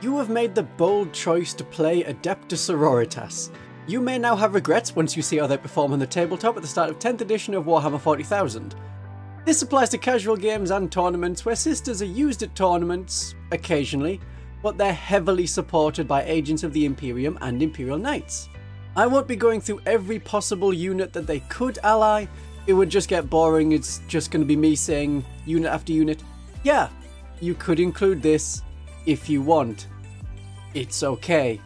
You have made the bold choice to play Adepta Sororitas. You may now have regrets once you see how they perform on the tabletop at the start of 10th edition of Warhammer 40,000. This applies to casual games and tournaments where sisters are used at tournaments, occasionally, but they're heavily supported by agents of the Imperium and Imperial Knights. I won't be going through every possible unit that they could ally. It would just get boring. It's just going to be me saying unit after unit, yeah, you could include this if you want. It's okay.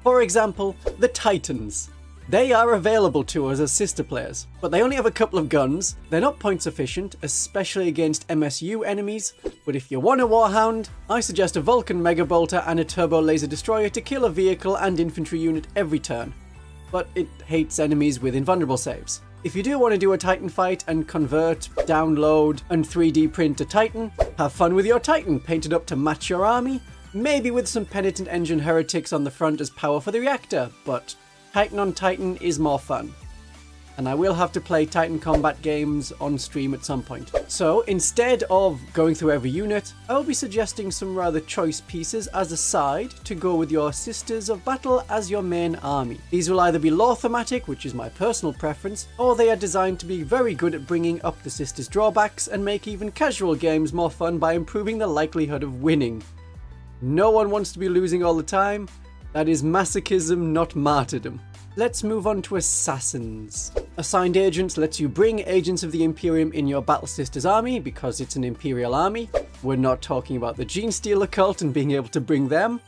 For example, the Titans. They are available to us as sister players, but they only have a couple of guns. They're not point sufficient, especially against MSU enemies, but if you want a Warhound, I suggest a Vulcan Mega Bolter and a Turbo Laser Destroyer to kill a vehicle and infantry unit every turn, but it hates enemies with invulnerable saves. If you do want to do a Titan fight and convert, download, and 3D print a Titan, have fun with your Titan painted up to match your army, maybe with some Penitent Engine Heretics on the front as power for the reactor, but Titan on Titan is more fun. And I will have to play Titan combat games on stream at some point. So instead of going through every unit, I will be suggesting some rather choice pieces as a side to go with your Sisters of Battle as your main army. These will either be lore thematic, which is my personal preference, or they are designed to be very good at bringing up the Sisters' drawbacks and make even casual games more fun by improving the likelihood of winning. No one wants to be losing all the time. That is masochism, not martyrdom. Let's move on to Assassins. Assigned Agents lets you bring agents of the Imperium in your Battle Sisters army because it's an Imperial army. We're not talking about the Gene Stealer cult and being able to bring them.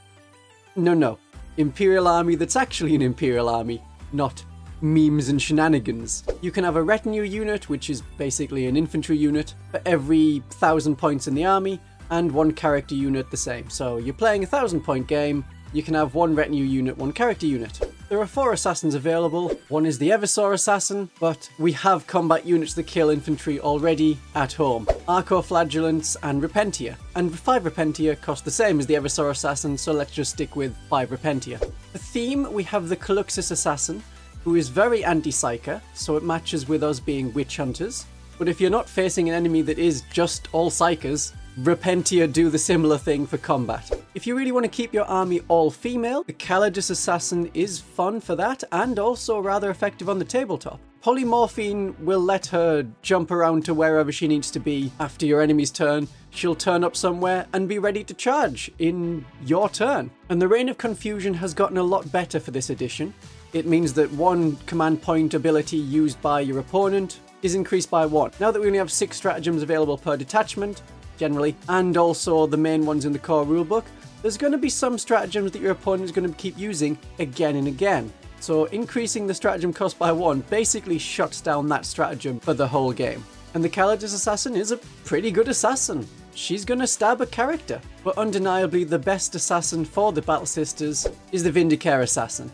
No. Imperial army that's actually an Imperial army, not memes and shenanigans. You can have a retinue unit, which is basically an infantry unit, for every 1,000 points in the army, and one character unit the same. So you're playing a 1,000-point game, you can have one retinue unit, one character unit. There are 4 assassins available. One is the Eversor Assassin, but we have combat units that kill infantry already at home. Arco-Flagellants and Repentia. And 5 Repentia cost the same as the Eversor Assassin, so let's just stick with 5 Repentia. The theme, we have the Caluxus Assassin, who is very anti-psyker, so it matches with us being witch hunters. But if you're not facing an enemy that is just all psychers, Repentia do the similar thing for combat. If you really want to keep your army all female, the Calidus Assassin is fun for that and also rather effective on the tabletop. Polymorphine will let her jump around to wherever she needs to be after your enemy's turn. She'll turn up somewhere and be ready to charge in your turn. And the Reign of Confusion has gotten a lot better for this edition. It means that one command point ability used by your opponent is increased by 1. Now that we only have 6 stratagems available per detachment, generally, and also the main ones in the core rulebook, there's going to be some stratagems that your opponent is going to keep using again and again. So increasing the stratagem cost by 1 basically shuts down that stratagem for the whole game. And the Calidus Assassin is a pretty good assassin. She's going to stab a character. But undeniably the best assassin for the Battle Sisters is the Vindicare Assassin.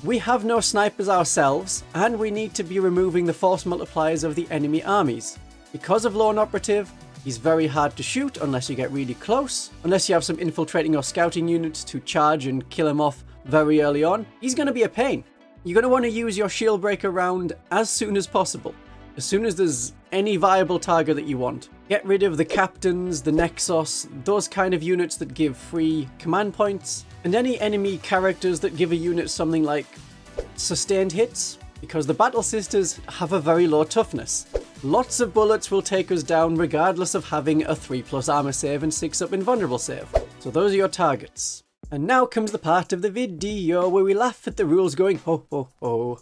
We have no snipers ourselves, and we need to be removing the force multipliers of the enemy armies. Because of Lone Operative, he's very hard to shoot unless you get really close. Unless you have some infiltrating or scouting units to charge and kill him off very early on, he's going to be a pain. You're going to want to use your shield breaker round as soon as possible. As soon as there's any viable target that you want. Get rid of the captains, the Nexus, those kind of units that give free command points, and any enemy characters that give a unit something like sustained hits, because the Battle Sisters have a very low toughness. Lots of bullets will take us down regardless of having a 3+ armor save and 6+ invulnerable save. So those are your targets. And now comes the part of the video where we laugh at the rules going ho ho ho.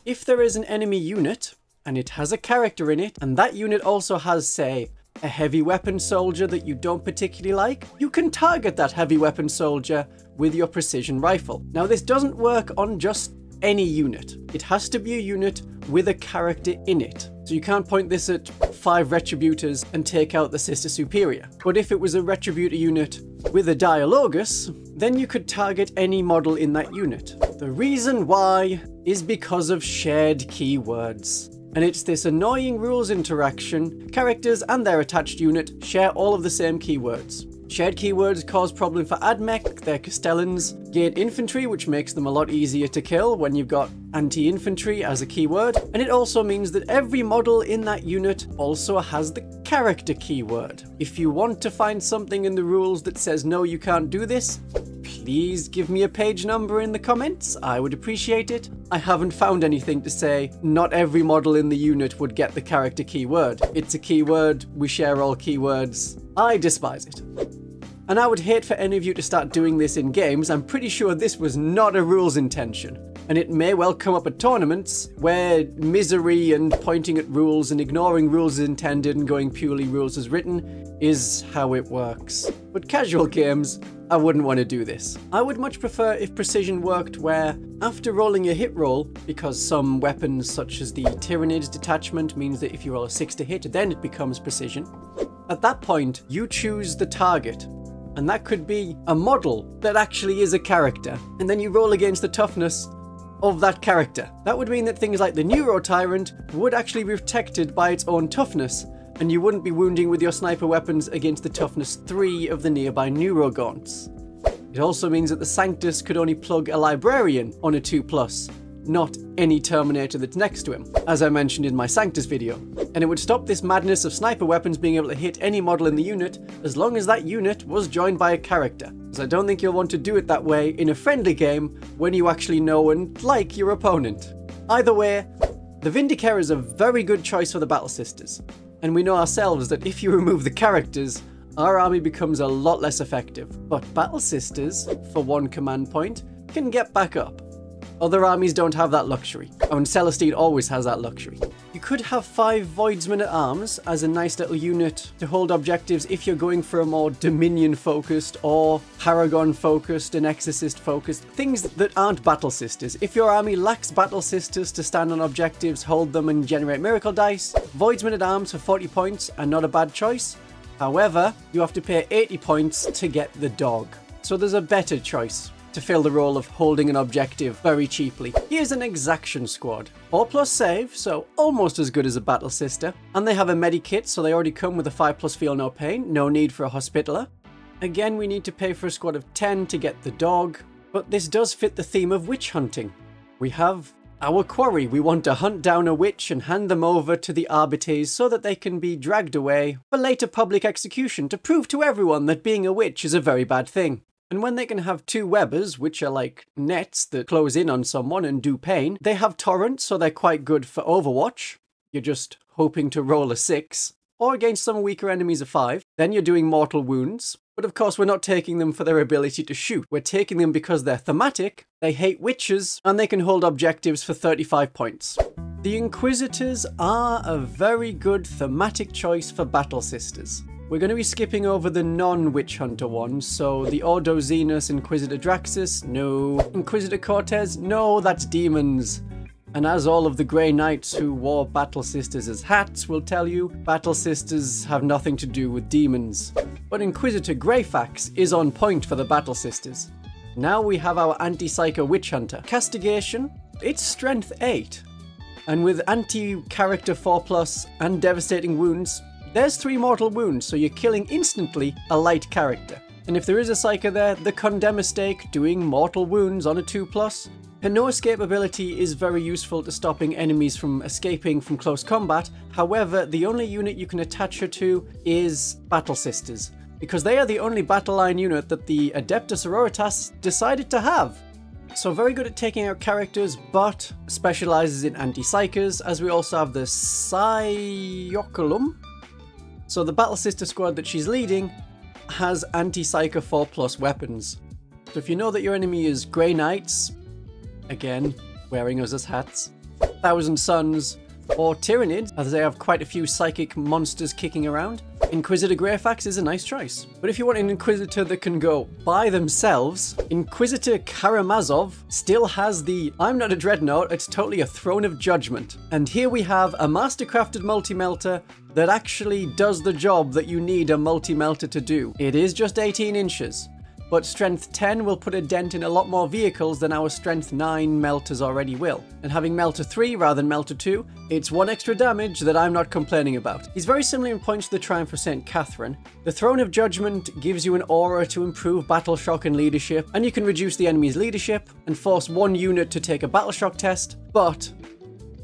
If there is an enemy unit, and it has a character in it, and that unit also has, say, a heavy weapon soldier that you don't particularly like, you can target that heavy weapon soldier with your precision rifle. Now this doesn't work on just any unit. It has to be a unit with a character in it. So you can't point this at 5 Retributors and take out the Sister Superior. But if it was a Retributor unit with a Dialogus, then you could target any model in that unit. The reason why is because of shared keywords. And it's this annoying rules interaction. Characters and their attached unit share all of the same keywords. Shared keywords cause problem for AdMech, they're Castellans. Gain infantry, which makes them a lot easier to kill when you've got anti-infantry as a keyword. And it also means that every model in that unit also has the character keyword. If you want to find something in the rules that says no, you can't do this, please give me a page number in the comments, I would appreciate it. I haven't found anything to say not every model in the unit would get the character keyword. It's a keyword, we share all keywords. I despise it. And I would hate for any of you to start doing this in games. I'm pretty sure this was not a rules intention. And it may well come up at tournaments where misery and pointing at rules and ignoring rules as intended and going purely rules as written is how it works. But casual games, I wouldn't want to do this. I would much prefer if precision worked where, after rolling a hit roll, because some weapons such as the Tyranids detachment means that if you roll a 6 to hit, then it becomes precision. At that point, you choose the target. And that could be a model that actually is a character. And then you roll against the toughness of that character. That would mean that things like the Neuro Tyrant would actually be protected by its own toughness, and you wouldn't be wounding with your sniper weapons against the toughness 3 of the nearby Neuro Gaunts. It also means that the Sanctus could only plug a Librarian on a 2+, not any Terminator that's next to him, as I mentioned in my Sanctus video. And it would stop this madness of sniper weapons being able to hit any model in the unit as long as that unit was joined by a character. As I don't think you'll want to do it that way in a friendly game when you actually know and like your opponent. Either way, the Vindicare is a very good choice for the Battle Sisters. And we know ourselves that if you remove the characters, our army becomes a lot less effective. But Battle Sisters, for one command point, can get back up. Other armies don't have that luxury. Oh, and Celestine always has that luxury. You could have 5 Voidsmen at Arms as a nice little unit to hold objectives if you're going for a more Dominion focused or Paragon focused and Exorcist focused, things that aren't Battle Sisters. If your army lacks Battle Sisters to stand on objectives, hold them and generate miracle dice, Voidsmen at Arms for 40 points are not a bad choice. However, you have to pay 80 points to get the dog. So there's a better choice to fill the role of holding an objective very cheaply. Here's an Exaction squad. 4+ save, so almost as good as a Battle Sister. And they have a medikit, so they already come with a 5+ feel no pain, no need for a Hospitaller. Again, we need to pay for a squad of 10 to get the dog, but this does fit the theme of witch hunting. We have our quarry. We want to hunt down a witch and hand them over to the Arbites so that they can be dragged away for later public execution to prove to everyone that being a witch is a very bad thing. And when they can have 2 webbers, which are like nets that close in on someone and do pain, they have torrents, so they're quite good for Overwatch. You're just hoping to roll a 6. Or against some weaker enemies a 5. Then you're doing mortal wounds. But of course we're not taking them for their ability to shoot. We're taking them because they're thematic, they hate witches, and they can hold objectives for 35 points. The Inquisitors are a very good thematic choice for Battle Sisters. We're going to be skipping over the non-Witch Hunter ones, so the Ordo Xenos Inquisitor Draxus, no. Inquisitor Cortez, no, that's demons. And as all of the Grey Knights who wore Battle Sisters as hats will tell you, Battle Sisters have nothing to do with demons. But Inquisitor Greyfax is on point for the Battle Sisters. Now we have our Anti-Psycho Witch Hunter. Castigation, it's Strength 8. And with Anti-Character 4+ and Devastating Wounds, there's 3 mortal wounds, so you're killing instantly a light character. And if there is a Psyker there, the Condemn Stake doing mortal wounds on a 2+. Her no escape ability is very useful to stopping enemies from escaping from close combat. However, the only unit you can attach her to is Battle Sisters, because they are the only battle line unit that the Adepta Sororitas decided to have. So very good at taking out characters, but specializes in anti-psychers, as we also have the Psyoculum. So the Battle Sister squad that she's leading has anti-psycho 4+ weapons. So if you know that your enemy is Grey Knights, again, wearing us as hats, Thousand Suns, or Tyranids, as they have quite a few psychic monsters kicking around, Inquisitor Greyfax is a nice choice. But if you want an Inquisitor that can go by themselves, Inquisitor Karamazov still has the I'm not a Dreadnought, it's totally a Throne of Judgment. And here we have a mastercrafted multi-melter that actually does the job that you need a multi-melter to do. It is just 18 inches. but strength 10 will put a dent in a lot more vehicles than our strength 9 melters already will. And having melter 3 rather than melter 2, it's 1 extra damage that I'm not complaining about. He's very similar in points to the Triumph of St. Catherine. The Throne of Judgment gives you an aura to improve battle shock and leadership, and you can reduce the enemy's leadership and force 1 unit to take a battle shock test, but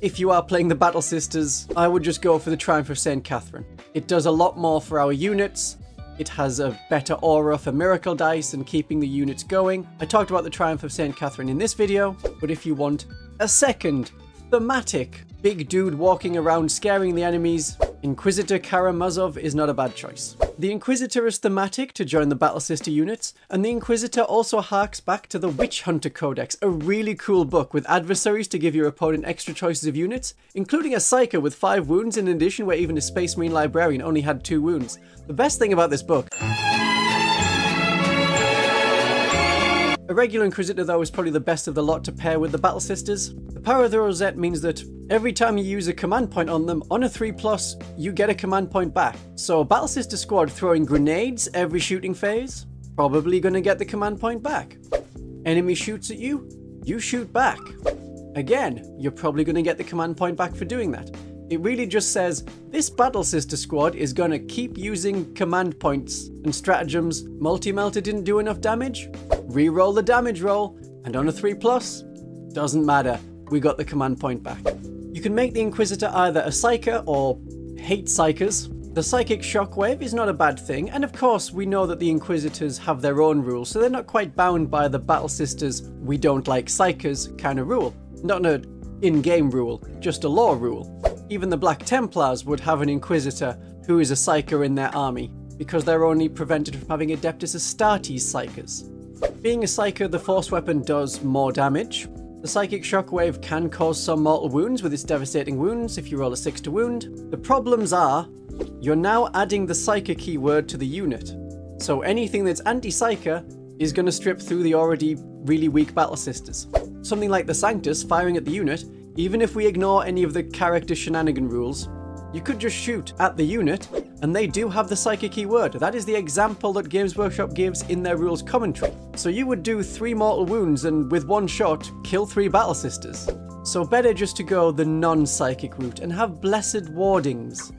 if you are playing the Battle Sisters, I would just go for the Triumph of St. Catherine. It does a lot more for our units. It has a better aura for miracle dice and keeping the units going. I talked about the Triumph of St. Catherine in this video, but if you want a second thematic big dude walking around scaring the enemies, Inquisitor Karamazov is not a bad choice. The Inquisitor is thematic to join the Battle Sister units, and the Inquisitor also harks back to the Witch Hunter Codex, a really cool book with adversaries to give your opponent extra choices of units, including a Psyker with 5 wounds in addition where even a Space Marine Librarian only had 2 wounds. The best thing about this book... A regular Inquisitor though is probably the best of the lot to pair with the Battle Sisters. The power of the Rosette means that every time you use a command point on them, on a 3+, you get a command point back. So a Battle Sister squad throwing grenades every shooting phase, probably gonna get the command point back. Enemy shoots at you, you shoot back. Again, you're probably gonna get the command point back for doing that. It really just says, this Battle Sister squad is gonna keep using command points and stratagems. Multi-melter didn't do enough damage? Reroll the damage roll, and on a 3+, doesn't matter, we got the command point back. You can make the Inquisitor either a Psyker or hate Psykers. The Psychic Shockwave is not a bad thing, and of course we know that the Inquisitors have their own rules, so they're not quite bound by the Battle Sisters we don't like Psykers kind of rule. Not an in-game rule, just a lore rule. Even the Black Templars would have an Inquisitor who is a Psyker in their army, because they're only prevented from having Adeptus Astartes Psykers. Being a Psyker, the Force Weapon does more damage. The Psychic Shockwave can cause some mortal wounds with its devastating wounds if you roll a 6 to wound. The problems are, you're now adding the Psyker keyword to the unit. So anything that's anti-Psyker is going to strip through the already really weak Battle Sisters. Something like the Sanctus firing at the unit, even if we ignore any of the character shenanigan rules, you could just shoot at the unit, and they do have the Psychic keyword. That is the example that Games Workshop gives in their rules commentary. So you would do 3 mortal wounds and with 1 shot, kill 3 Battle Sisters. So better just to go the non-Psychic route and have Blessed Wardings.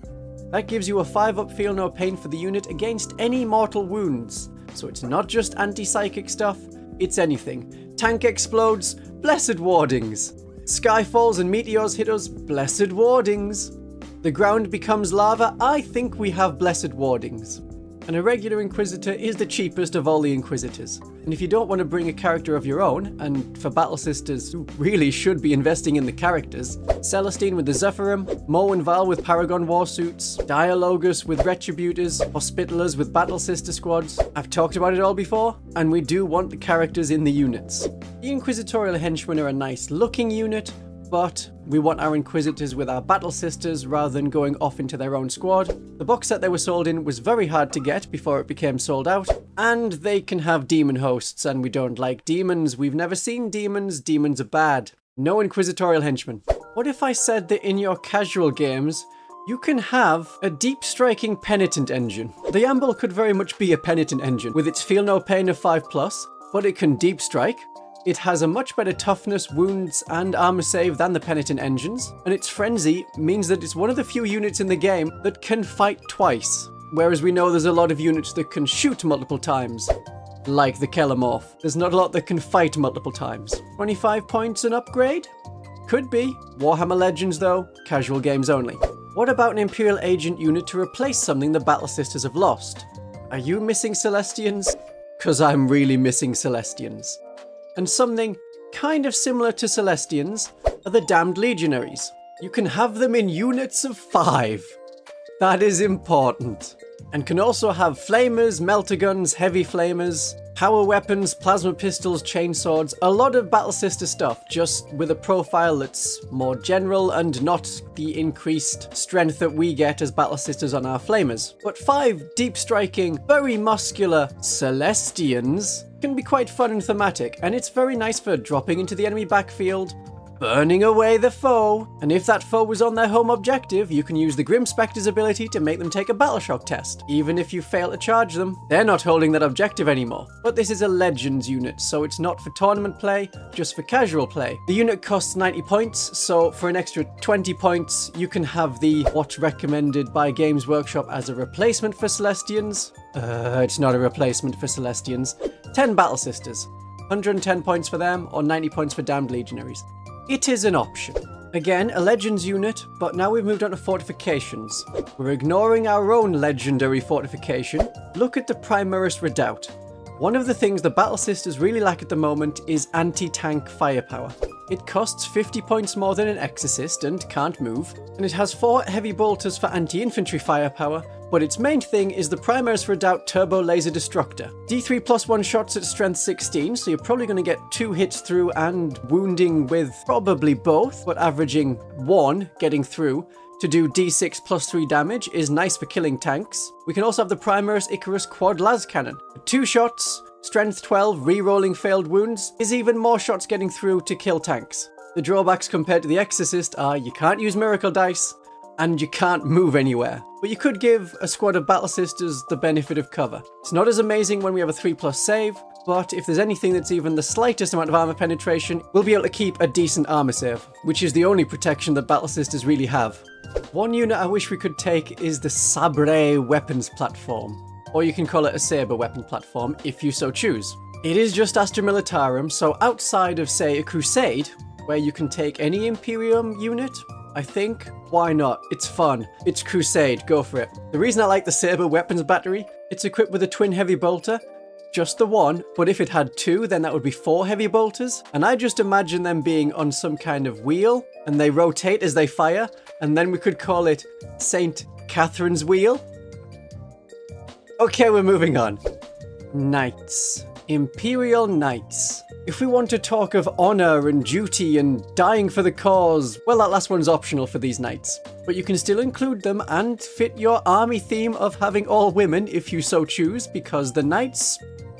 That gives you a 5-up feel no pain for the unit against any mortal wounds. So it's not just anti-Psychic stuff, it's anything. Tank explodes, Blessed Wardings. Sky falls and meteors hit us, Blessed Wardings. The ground becomes lava, I think we have Blessed Wardings. And a regular Inquisitor is the cheapest of all the Inquisitors. And if you don't want to bring a character of your own, and for Battle Sisters who really should be investing in the characters, Celestine with the Zephyrum, Mo and Val with Paragon Warsuits, Dialogus with Retributors, Hospitalers with Battle Sister squads. I've talked about it all before, and we do want the characters in the units. The Inquisitorial Henchmen are a nice looking unit, but we want our Inquisitors with our Battle Sisters rather than going off into their own squad. The box set they were sold in was very hard to get before it became sold out, and they can have demon hosts, and we don't like demons. We've never seen demons. Demons are bad. No Inquisitorial Henchmen. What if I said that in your casual games, you can have a deep striking penitent engine? The Amble could very much be a penitent engine with its feel no pain of 5+, but it can deep strike. It has a much better toughness, wounds, and armor save than the Penitent engines, and its frenzy means that it's one of the few units in the game that can fight twice, whereas we know there's a lot of units that can shoot multiple times, like the Kelemorph. There's not a lot that can fight multiple times. 25 points an upgrade? Could be. Warhammer Legends though, casual games only. What about an Imperial Agent unit to replace something the Battle Sisters have lost? Are you missing Celestians? 'Cause I'm really missing Celestians. And something kind of similar to Celestians are the Damned Legionaries. You can have them in units of 5. That is important. And can also have flamers, melter guns, heavy flamers, power weapons, plasma pistols, chainswords, a lot of Battle Sister stuff, just with a profile that's more general and not the increased strength that we get as Battle Sisters on our flamers. But 5 deep striking, very muscular Celestians can be quite fun and thematic, and it's very nice for dropping into the enemy backfield, burning away the foe. And if that foe was on their home objective, you can use the Grim Spectre's ability to make them take a battle shock test. Even if you fail to charge them, they're not holding that objective anymore. But this is a Legends unit, so it's not for tournament play, just for casual play. The unit costs 90 points, so for an extra 20 points, you can have the what's recommended by Games Workshop as a replacement for Celestians. It's not a replacement for Celestians. 10 Battle Sisters. 110 points for them, or 90 points for Damned Legionaries. It is an option. Again, a Legends unit, but now we've moved on to fortifications. We're ignoring our own legendary fortification. Look at the Primaris Redoubt. One of the things the Battle Sisters really lack at the moment is anti-tank firepower. It costs 50 points more than an Exorcist and can't move, and it has 4 heavy bolters for anti-infantry firepower, but its main thing is the Primaris Redoubt Turbo Laser Destructor. D3 plus 1 shots at strength 16, so you're probably going to get 2 hits through and wounding with probably both, but averaging 1 getting through. To do D6 plus 3 damage is nice for killing tanks. We can also have the Primaris Icarus Quad Las Cannon. 2 shots, strength 12, re-rolling failed wounds, is even more shots getting through to kill tanks. The drawbacks compared to the Exorcist are you can't use Miracle Dice, and you can't move anywhere. But you could give a squad of Battle Sisters the benefit of cover. It's not as amazing when we have a 3+ save, but if there's anything that's even the slightest amount of armor penetration, we'll be able to keep a decent armor save, which is the only protection that Battle Sisters really have. One unit I wish we could take is the Sabre weapons platform, or you can call it a saber weapon platform if you so choose. It is just Astra Militarum, so outside of, say, a Crusade, where you can take any Imperium unit, I think, why not? It's fun. It's Crusade, go for it. The reason I like the Saber weapons battery, it's equipped with a twin heavy bolter, just the one, but if it had 2, then that would be 4 heavy bolters, and I just imagine them being on some kind of wheel, and they rotate as they fire, and then we could call it St. Catherine's Wheel. Okay, we're moving on. Knights. Imperial Knights. If we want to talk of honour and duty and dying for the cause, well, that last one's optional for these knights. But you can still include them and fit your army theme of having all women if you so choose, because the knights,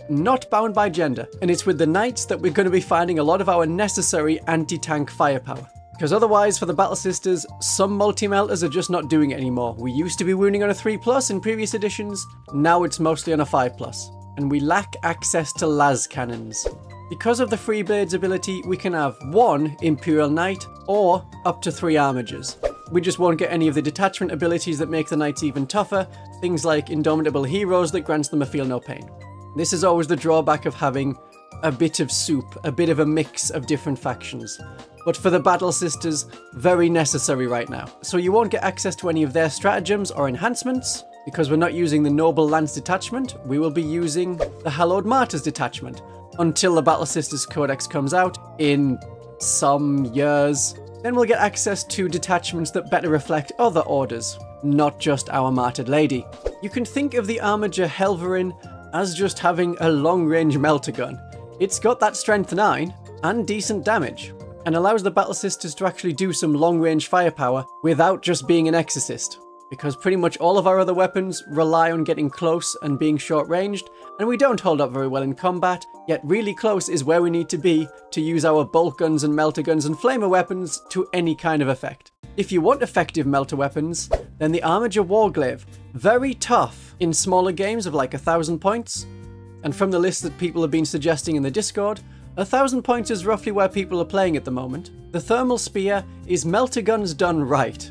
not bound by gender. And it's with the knights that we're going to be finding a lot of our necessary anti-tank firepower. Because otherwise, for the Battle Sisters, some multi-melters are just not doing it anymore. We used to be wounding on a 3+ in previous editions, now it's mostly on a 5+. And we lack access to las cannons. Because of the freeblades ability, we can have 1 Imperial Knight or up to 3 armigers. We just won't get any of the detachment abilities that make the knights even tougher, things like Indomitable Heroes that grants them a feel no pain. This is always the drawback of having a bit of soup, a bit of a mix of different factions. But for the Battle Sisters, very necessary right now. So you won't get access to any of their stratagems or enhancements. Because we're not using the Noble Lance detachment, we will be using the Hallowed Martyrs detachment until the Battle Sisters Codex comes out in some years. Then we'll get access to detachments that better reflect other orders, not just our Martyred Lady. You can think of the Armiger Helverin as just having a long-range melter gun. It's got that strength 9 and decent damage, and allows the Battle Sisters to actually do some long-range firepower without just being an Exorcist. Because pretty much all of our other weapons rely on getting close and being short-ranged, and we don't hold up very well in combat, yet really close is where we need to be to use our bolt guns and melter guns and flamer weapons to any kind of effect. If you want effective melter weapons, then the Armiger Warglaive, very tough in smaller games of like 1,000 points, and from the list that people have been suggesting in the Discord, 1,000 points is roughly where people are playing at the moment. The Thermal Spear is melter guns done right.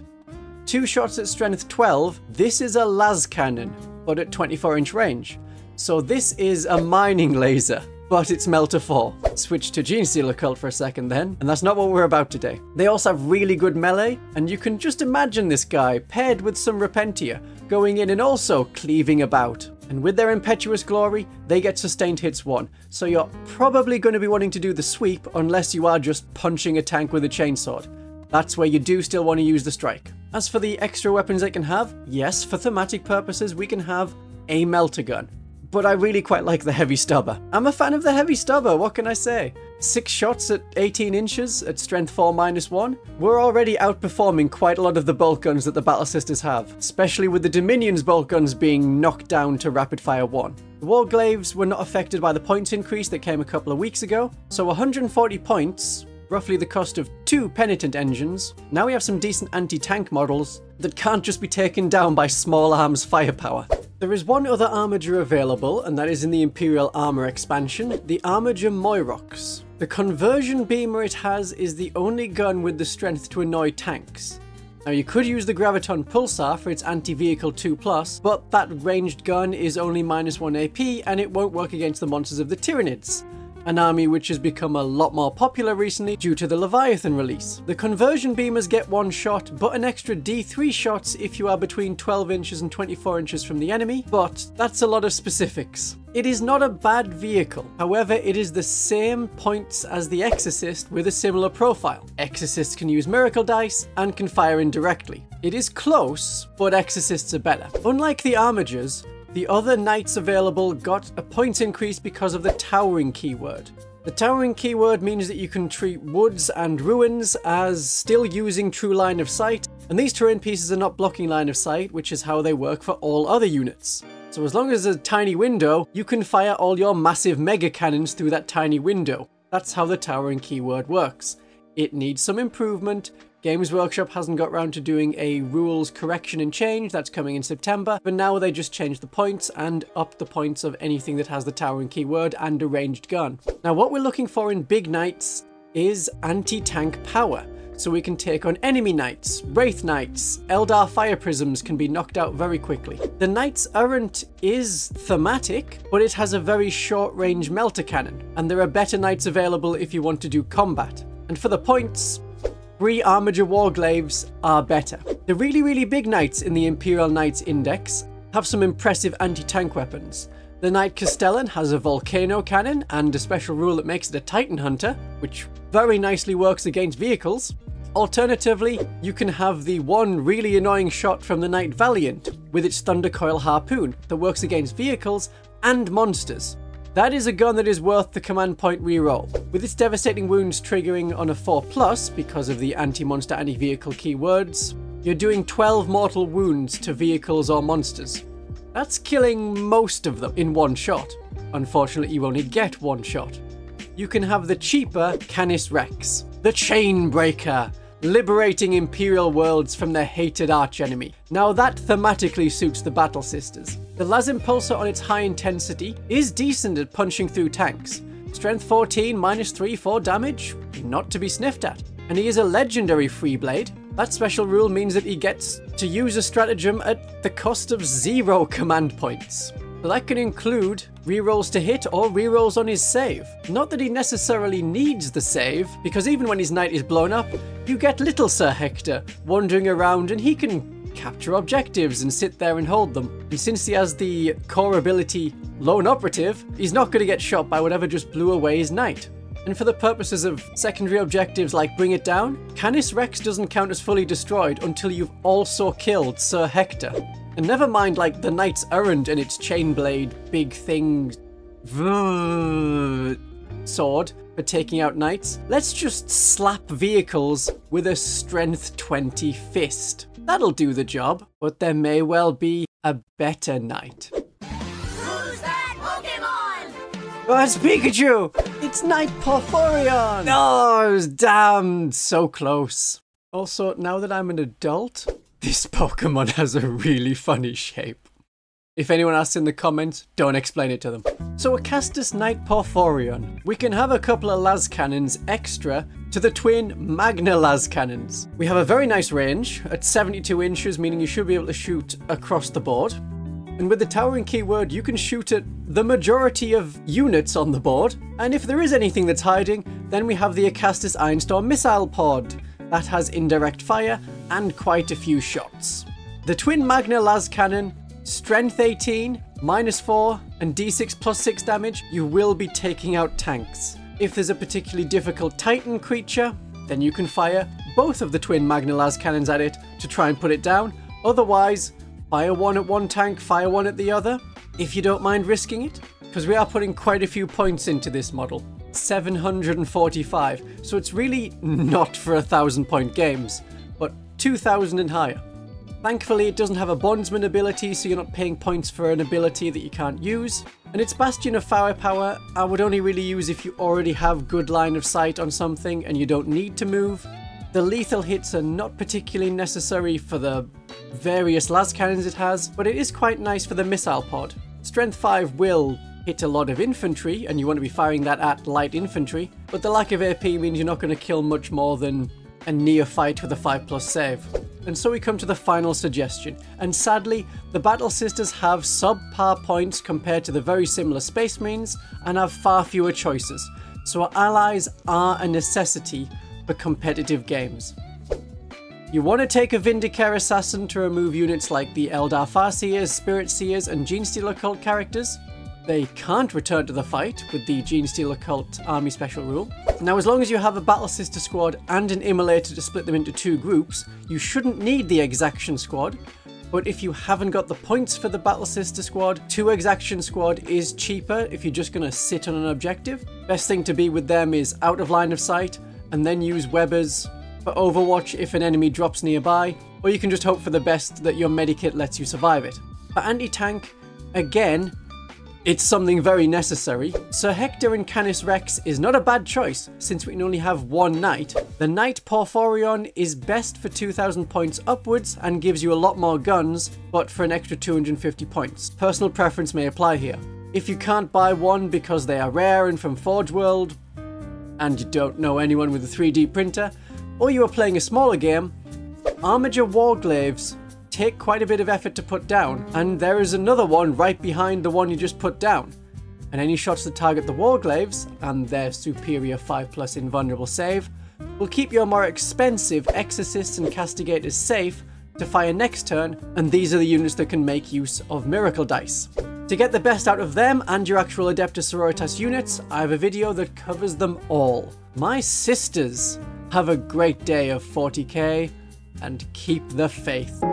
2 shots at strength 12, this is a las cannon, but at 24-inch range. So this is a mining laser, but it's melter 4. Switch to Genestealer Cult for a second then, and that's not what we're about today. They also have really good melee, and you can just imagine this guy paired with some Repentia, going in and also cleaving about. And with their Impetuous Glory, they get sustained hits 1, so you're probably going to be wanting to do the sweep unless you are just punching a tank with a chainsword. That's where you do still want to use the strike. As for the extra weapons they can have, yes, for thematic purposes we can have a melter gun. But I really quite like the heavy stubber. I'm a fan of the heavy stubber, what can I say? 6 shots at 18 inches at strength 4 -1. We're already outperforming quite a lot of the bolt guns that the Battle Sisters have, especially with the Dominion's bolt guns being knocked down to rapid fire 1. The Warglaives were not affected by the points increase that came a couple of weeks ago, so 140 points roughly the cost of 2 Penitent engines, now we have some decent anti-tank models that can't just be taken down by small arms firepower. There is one other armature available, and that is in the Imperial Armor expansion, the Armature Moirox. The conversion beamer it has is the only gun with the strength to annoy tanks. Now you could use the Graviton Pulsar for its anti-vehicle 2+, but that ranged gun is only -1 AP and it won't work against the monsters of the Tyranids, an army which has become a lot more popular recently due to the Leviathan release. The conversion beamers get 1 shot, but an extra D3 shots if you are between 12 inches and 24 inches from the enemy, but that's a lot of specifics. It is not a bad vehicle, however it is the same points as the Exorcist with a similar profile. Exorcists can use miracle dice and can fire indirectly. It is close, but Exorcists are better. Unlike the armatures, the other knights available got a points increase because of the towering keyword. The towering keyword means that you can treat woods and ruins as still using true line of sight, and these terrain pieces are not blocking line of sight, which is how they work for all other units. So as long as there's a tiny window, you can fire all your massive mega cannons through that tiny window. That's how the towering keyword works. It needs some improvement. Games Workshop hasn't got round to doing a rules correction and change, that's coming in September, but now they just changed the points and up the points of anything that has the towering keyword and a ranged gun. Now what we're looking for in big knights is anti-tank power, so we can take on enemy knights, wraith knights, Eldar fire prisms can be knocked out very quickly. The Knights Errant is thematic, but it has a very short range melter cannon, and there are better knights available if you want to do combat. And for the points, 3 Armature Warglaives are better. The really big knights in the Imperial Knights Index have some impressive anti-tank weapons. The Knight Castellan has a volcano cannon and a special rule that makes it a Titan Hunter, which very nicely works against vehicles. Alternatively, you can have the one really annoying shot from the Knight Valiant with its Thundercoil Harpoon that works against vehicles and monsters. That is a gun that is worth the command point reroll. With its devastating wounds triggering on a 4+ because of the anti-monster, anti-vehicle keywords, you're doing 12 mortal wounds to vehicles or monsters. That's killing most of them in 1 shot. Unfortunately, you only get 1 shot. You can have the cheaper Canis Rex, the Chainbreaker, liberating Imperial worlds from their hated archenemy. Now that thematically suits the Battle Sisters. The Las Impulsor on its high intensity is decent at punching through tanks. Strength 14, -3/4 damage, not to be sniffed at. And he is a legendary freeblade. That special rule means that he gets to use a stratagem at the cost of 0 command points. So that can include rerolls to hit or rerolls on his save. Not that he necessarily needs the save, because even when his knight is blown up, you get little Sir Hector wandering around and he can capture objectives and sit there and hold them. And since he has the core ability Lone Operative, he's not going to get shot by whatever just blew away his knight. And for the purposes of secondary objectives like Bring It Down, Canis Rex doesn't count as fully destroyed until you've also killed Sir Hector. And never mind like the Knights Errant and its chainblade big thing sword for taking out knights. Let's just slap vehicles with a strength 20 fist. That'll do the job, but there may well be a better knight. Who's that Pokemon? Oh, it's Pikachu! It's Knight Porphyrion! Oh, I was damned so close. Also, now that I'm an adult, this Pokemon has a really funny shape. If anyone asks in the comments, don't explain it to them. So Acastus Knight Porphyrion. We can have a couple of las cannons extra to the twin Magna las cannons. We have a very nice range at 72 inches, meaning you should be able to shoot across the board. And with the towering keyword, you can shoot at the majority of units on the board. And if there is anything that's hiding, then we have the Acastus Ironstorm Missile Pod. That has indirect fire and quite a few shots. The twin Magna las cannon, strength 18, -4, and d6 +6 damage, you will be taking out tanks. If there's a particularly difficult Titan creature, then you can fire both of the twin Magna las cannons at it to try and put it down. Otherwise, fire one at one tank, fire one at the other, if you don't mind risking it, because we are putting quite a few points into this model. 745, so it's really not for 1,000 point games, but 2,000 and higher. Thankfully, it doesn't have a bondsman ability, so you're not paying points for an ability that you can't use. And its Bastion of Firepower, I would only really use if you already have good line of sight on something and you don't need to move. The lethal hits are not particularly necessary for the various las cannons it has, but it is quite nice for the missile pod. Strength 5 will hit a lot of infantry, and you want to be firing that at light infantry, but the lack of AP means you're not going to kill much more than a neophyte with a 5+ save. And so we come to the final suggestion, and sadly, the Battle Sisters have subpar points compared to the very similar Space Marines, and have far fewer choices, so our allies are a necessity for competitive games. You want to take a Vindicare Assassin to remove units like the Eldar Farseers, Spirit Seers, and Genestealer Cult characters. They can't return to the fight with the Genestealer Cult Army Special rule. Now, as long as you have a Battle Sister squad and an Immolator to split them into 2 groups, you shouldn't need the Exaction squad. But if you haven't got the points for the Battle Sister squad, 2 Exaction squad is cheaper if you're just going to sit on an objective. Best thing to be with them is out of line of sight, and then use Webbers for Overwatch if an enemy drops nearby, or you can just hope for the best that your medikit lets you survive it. For anti-tank, again, it's something very necessary. Sir Hector and Canis Rex is not a bad choice, since we can only have 1 knight. The Knight Porphyrion is best for 2000 points upwards and gives you a lot more guns, but for an extra 250 points. Personal preference may apply here. If you can't buy one because they are rare and from forgeworld, and you don't know anyone with a 3D printer, or you are playing a smaller game, Armiger Warglaives take quite a bit of effort to put down, and there is another one right behind the one you just put down. And any shots that target the Warglaives, and their superior 5+ invulnerable save, will keep your more expensive Exorcists and Castigators safe to fire next turn, and these are the units that can make use of Miracle Dice. To get the best out of them and your actual Adepta Sororitas units, I have a video that covers them all. My sisters, have a great day of 40k, and keep the faith.